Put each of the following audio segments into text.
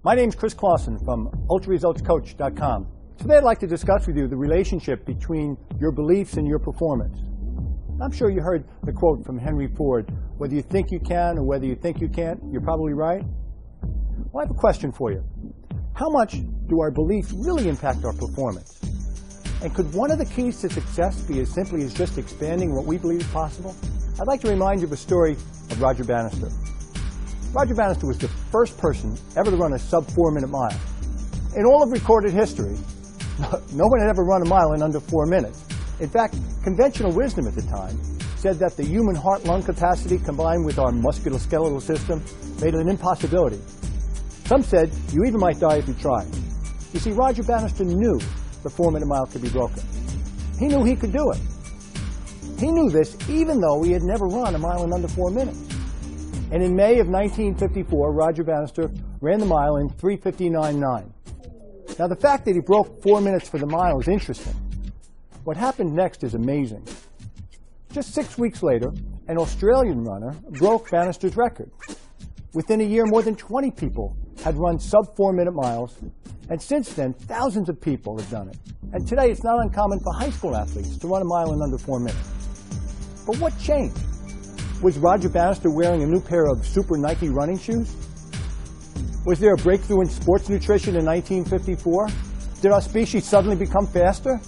My name is Chris Clausen from UltraResultsCoach.com. Today I'd like to discuss with you the relationship between your beliefs and your performance. I'm sure you heard the quote from Henry Ford, whether you think you can or whether you think you can't, you're probably right. Well, I have a question for you. How much do our beliefs really impact our performance? And could one of the keys to success be as simply as just expanding what we believe is possible? I'd like to remind you of a story of Roger Bannister. Roger Bannister was the first person ever to run a sub 4-minute mile. In all of recorded history, no one had ever run a mile in under 4 minutes. In fact, conventional wisdom at the time said that the human heart-lung capacity combined with our musculoskeletal system made it an impossibility. Some said you even might die if you tried. You see, Roger Bannister knew the 4-minute mile could be broken. He knew he could do it. He knew this even though he had never run a mile in under 4 minutes. And in May of 1954, Roger Bannister ran the mile in 3:59.9. Now, the fact that he broke 4 minutes for the mile is interesting. What happened next is amazing. Just 6 weeks later, an Australian runner broke Bannister's record. Within a year, more than 20 people had run sub 4-minute miles, and since then, thousands of people have done it. And today, it's not uncommon for high school athletes to run a mile in under 4 minutes. But what changed? Was Roger Bannister wearing a new pair of Super Nike running shoes? Was there a breakthrough in sports nutrition in 1954? Did our species suddenly become faster?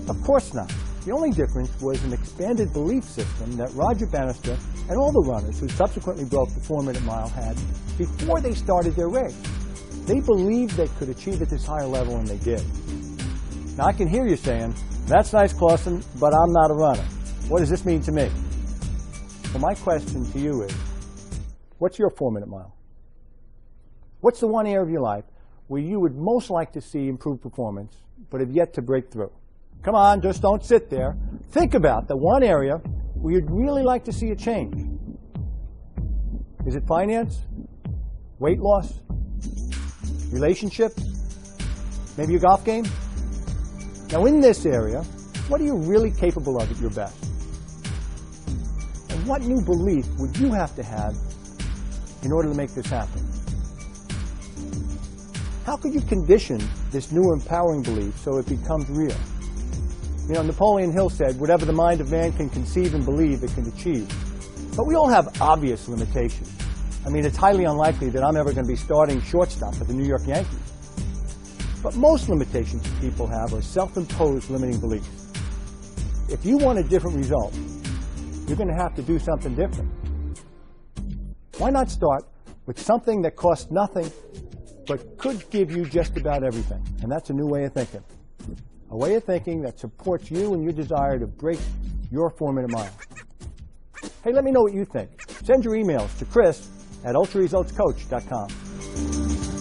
Of course not. The only difference was an expanded belief system that Roger Bannister and all the runners who subsequently broke the 4-minute mile had before they started their race. They believed they could achieve at this higher level, and they did. Now, I can hear you saying, "That's nice, Clausen, but I'm not a runner. What does this mean to me?" Well, my question to you is, what's your 4-minute mile? What's the one area of your life where you would most like to see improved performance, but have yet to break through? Come on, just don't sit there. Think about the one area where you'd really like to see a change. Is it finance? Weight loss? Relationships? Maybe your golf game? Now, in this area, what are you really capable of at your best? And what new belief would you have to have in order to make this happen? How could you condition this new empowering belief so it becomes real? You know, Napoleon Hill said, "Whatever the mind of man can conceive and believe, it can achieve." But we all have obvious limitations. I mean, it's highly unlikely that I'm ever going to be starting shortstop for the New York Yankees. But most limitations people have are self-imposed limiting beliefs. If you want a different result, you're going to have to do something different. Why not start with something that costs nothing but could give you just about everything? And that's a new way of thinking. A way of thinking that supports you and your desire to break your 4-minute mile. Hey, let me know what you think. Send your emails to Chris at UltraResultsCoach.com.